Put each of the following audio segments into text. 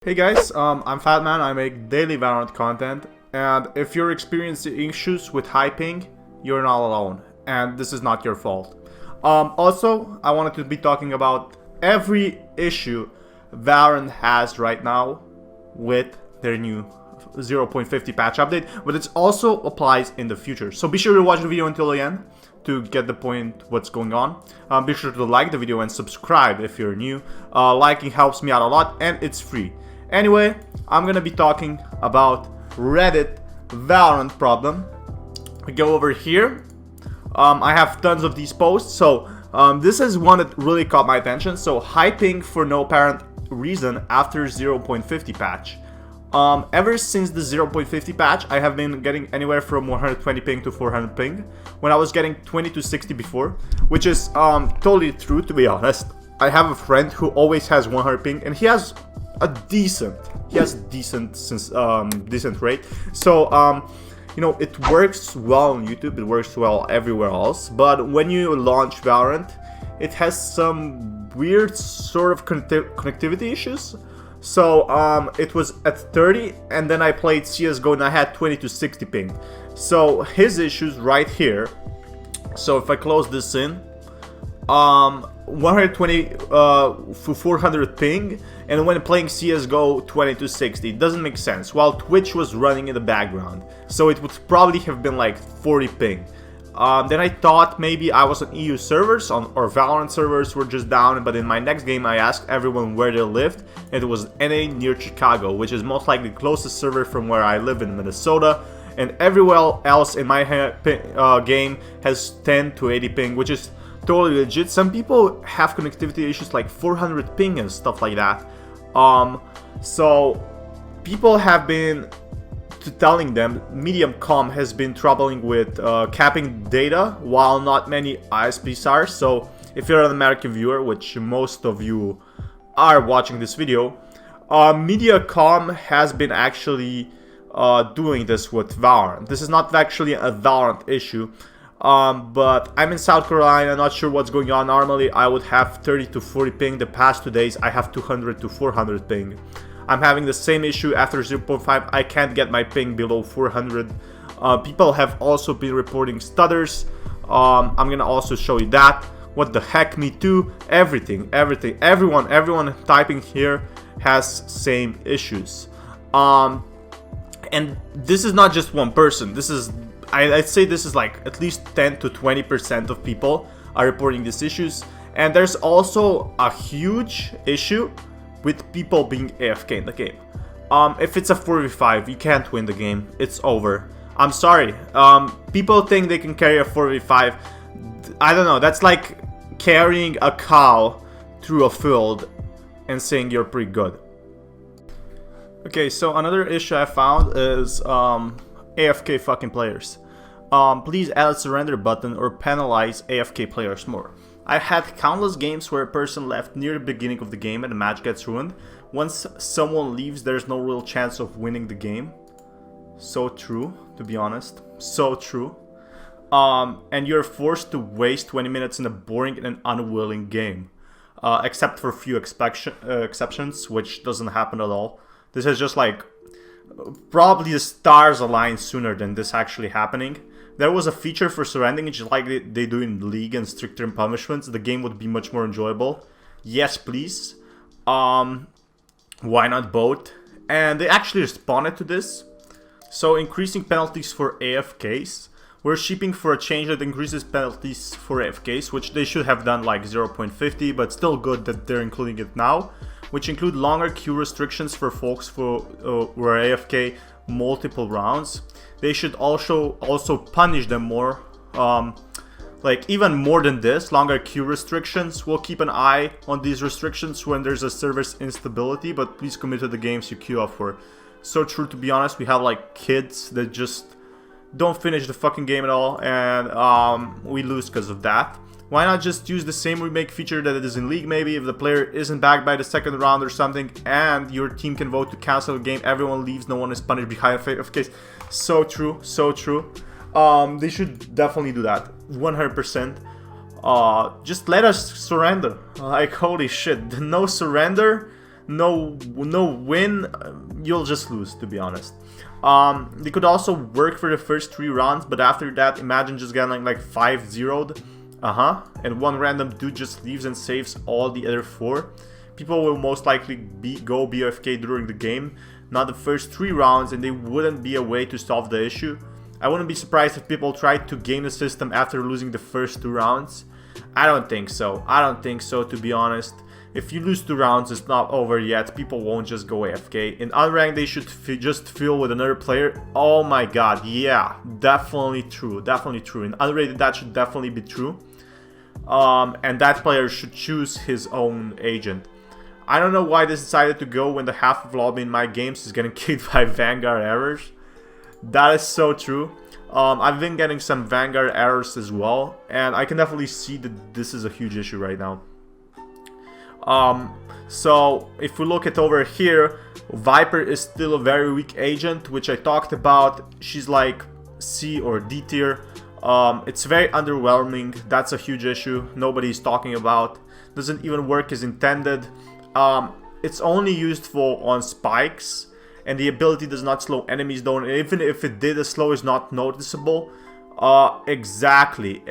Hey guys, I'm Fatman. I make daily Valorant content, and if you're experiencing issues with high ping, you're not alone, and this is not your fault. Also, I wanted to be talking about every issue Valorant has right now with their new 0.50 patch update, but it also applies in the future. So be sure to watch the video until the end to get the point what's going on. Be sure to like the video and subscribe if you're new. Liking helps me out a lot, and it's free. Anyway, I'm gonna be talking about Reddit Valorant problem. We go over here. I have tons of these posts, so this is one that really caught my attention. So high ping for no apparent reason after 0.50 patch. Ever since the 0.50 patch, I have been getting anywhere from 120 ping to 400 ping, when I was getting 20 to 60 before, which is totally true, to be honest. I have a friend who always has 100 ping, and he has decent rate. So you know, it works well on YouTube, it works well everywhere else, but when you launch Valorant, it has some weird sort of connectivity issues. So it was at 30, and then I played CSGO and I had 20 to 60 ping. So his issues right here. So if I close this in, 120 for 400 ping, and when playing CSGO 20 to 60. It doesn't make sense, while Twitch was running in the background, so it would probably have been like 40 ping. Then I thought maybe I was on EU servers, or Valorant servers were just down, but in my next game I asked everyone where they lived, and it was NA near Chicago, which is most likely the closest server from where I live in Minnesota, and everywhere else in my game has 10 to 80 ping, which is totally legit. Some people have connectivity issues like 400 ping and stuff like that. So people have been telling them Medium.com has been troubling with capping data, while not many ISPs are. So if you're an American viewer, which most of you are watching this video, Mediacom has been actually doing this with Valorant. This is not actually a Valorant issue. But I'm in South Carolina, not sure what's going on. Normally I would have 30 to 40 ping. The past 2 days I have 200 to 400 ping. I'm having the same issue after 0.5. I can't get my ping below 400. People have also been reporting stutters. I'm gonna also show you that. What the heck, me too. Everything, everyone typing here has same issues. And this is not just one person. This is, I'd say this is like at least 10 to 20% of people are reporting these issues. And there's also a huge issue with people being AFK in the game. If it's a 4v5, you can't win the game. It's over. I'm sorry. People think they can carry a 4v5. I don't know. That's like carrying a cow through a field and saying you're pretty good. Okay, so another issue I found is AFK fucking players. Please add a surrender button or penalize AFK players more. I've had countless games where a person left near the beginning of the game and the match gets ruined. Once someone leaves, there's no real chance of winning the game. So true, to be honest. So true. And you're forced to waste 20 minutes in a boring and unwilling game. Except for a few exceptions, which doesn't happen at all. This is just like, probably the stars align sooner than this actually happening. There was a feature for surrendering, just like they do in League and stricter punishments. The game would be much more enjoyable. Yes, please. Why not both? And they actually responded to this. So increasing penalties for AFKs. We're shipping for a change that increases penalties for AFKs, which they should have done like 0.50, but still good that they're including it now. Which include longer queue restrictions for folks who were AFK multiple rounds. They should also punish them more, like even more than this. Longer queue restrictions. We'll keep an eye on these restrictions when there's a server's instability, but please commit to the games you queue up for. So true, to be honest. We have like kids that just don't finish the fucking game at all, and we lose because of that. Why not just use the same remake feature that it is in League? Maybe if the player isn't back by the second round or something, and your team can vote to cancel the game, everyone leaves, no one is punished behind a case. So true, so true. They should definitely do that, 100%. Just let us surrender. Like, holy shit, no surrender, no win, you'll just lose, to be honest. They could also work for the first 3 rounds, but after that, imagine just getting like 5-0'd. And one random dude just leaves and saves all the other 4. People will most likely go BFK during the game, not the first 3 rounds, and there wouldn't be a way to solve the issue. I wouldn't be surprised if people tried to game the system after losing the first 2 rounds. I don't think so. I don't think so, to be honest. If you lose 2 rounds, it's not over yet. People won't just go AFK. In unranked, they should just fill with another player. Oh my god, yeah, definitely true. Definitely true. In unrated, that should definitely be true. And that player should choose his own agent. I don't know why they decided to go when the half of lobby in my games is getting kicked by Vanguard errors. That is so true. I've been getting some Vanguard errors as well, and I can definitely see that this is a huge issue right now. So if we look at over here, Viper is still a very weak agent, which I talked about. She's like C or D tier. It's very underwhelming. That's a huge issue. Nobody's talking about. Doesn't even work as intended. It's only useful on spikes, and the ability does not slow enemies down. Even if it did, the slow is not noticeable. Exactly.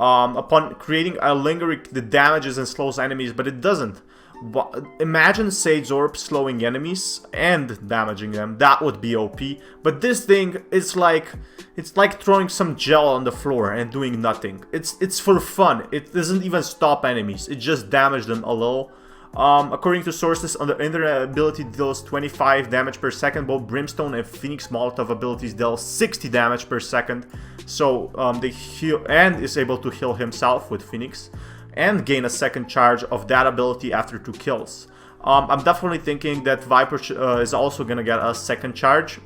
Upon creating a lingering, the damages and slows enemies, but it doesn't. But imagine Sage Orb slowing enemies and damaging them. That would be OP. But this thing is like, it's like throwing some gel on the floor and doing nothing. It's for fun. It doesn't even stop enemies. It just damages them a little. According to sources, on the internet ability deals 25 damage per second. Both Brimstone and Phoenix Molotov abilities deal 60 damage per second. So they heal and is able to heal himself with Phoenix and gain a second charge of that ability after 2 kills. I'm definitely thinking that Viper is also gonna get a second charge.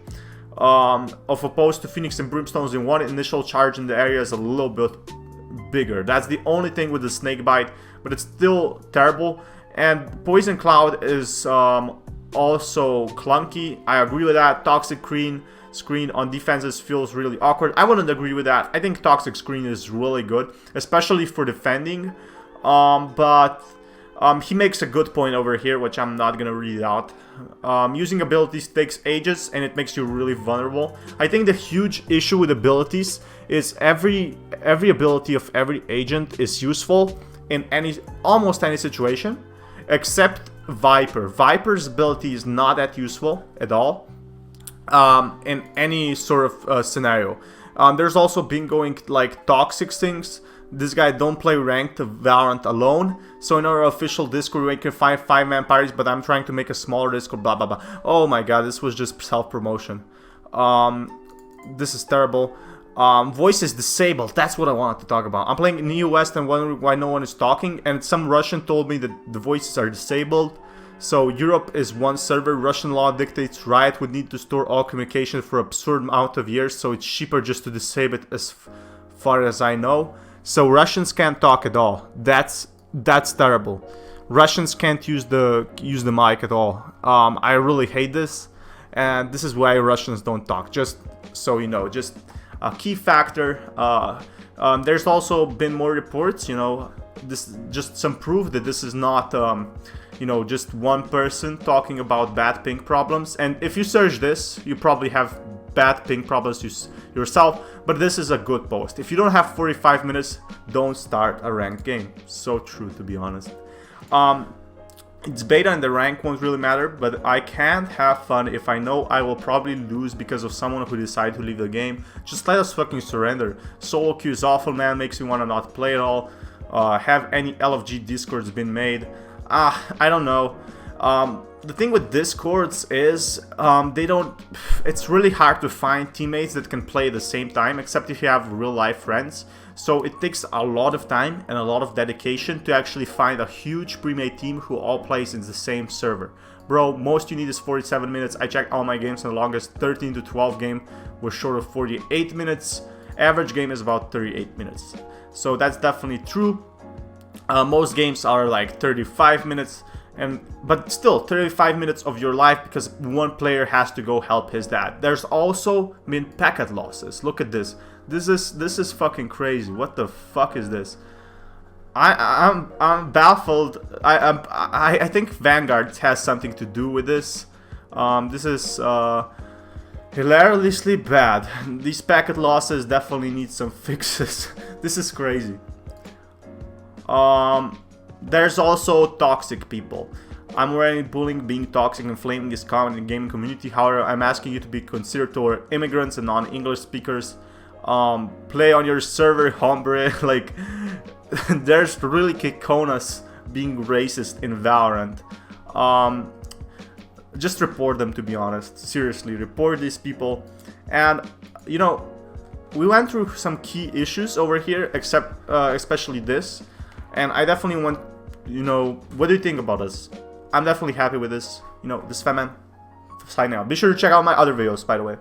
Of opposed to Phoenix and Brimstones, in one initial charge in the area is a little bit bigger. That's the only thing with the snake bite, but it's still terrible. And Poison Cloud is also clunky. I agree with that. Toxic screen on defenses feels really awkward. I wouldn't agree with that. I think Toxic Screen is really good, especially for defending. But he makes a good point over here, which I'm not gonna read out. Using abilities takes ages, and it makes you really vulnerable. I think the huge issue with abilities is every ability of every agent is useful in almost any situation, except Viper. Viper's ability is not that useful at all in any sort of scenario. There's also been going like toxic things. This guy don't play ranked Valorant alone. So in our official Discord we can find 5-man parties, but I'm trying to make a smaller Discord, blah blah blah. Oh my god, this was just self-promotion. This is terrible. Voice is disabled. That's what I wanted to talk about. I'm playing in New West and wondering why no one is talking, and some Russian told me that the voices are disabled. So Europe is one server. Russian law dictates Riot would need to store all communication for an absurd amount of years, so it's cheaper just to disable it, as far as I know. So Russians can't talk at all. That's terrible. Russians can't use the mic at all. I really hate this, and this is why Russians don't talk. Just so you know, just a key factor. There's also been more reports. You know, this just some proof that this is not you know, just one person talking about bad ping problems. And if you search this, you probably have bad ping problems yourself, but this is a good post. If you don't have 45 minutes, don't start a ranked game. So true, to be honest. It's beta and the rank won't really matter, but I can't have fun if I know I will probably lose because of someone who decided to leave the game. Just let us fucking surrender. Solo queue is awful, man, makes me want to not play at all. Have any LFG discords been made? I don't know. The thing with discords is it's really hard to find teammates that can play at the same time, except if you have real life friends. So it takes a lot of time and a lot of dedication to actually find a huge pre-made team who all plays in the same server. Bro, most you need is 47 minutes. I checked all my games, and the longest 13 to 12 game was short of 48 minutes. Average game is about 38 minutes. So that's definitely true. Most games are like 35 minutes. But still 35 minutes of your life because one player has to go help his dad. There's also been packet losses. Look at this. This is fucking crazy. What the fuck is this? I'm baffled. I think Vanguard has something to do with this. This is hilariously bad. These packet losses definitely need some fixes. This is crazy. There's also toxic people. I'm already bullying, being toxic, and flaming is common in the gaming community. However, I'm asking you to be considerate toward immigrants and non-English speakers. Play on your server, hombre. Like, there's really Kekonas being racist in Valorant. Just report them, to be honest. Seriously, report these people. And, you know, we went through some key issues over here, especially this. And I definitely want, you know, what do you think about this? I'm definitely happy with this. You know, this Femen signing out. Be sure to check out my other videos, by the way.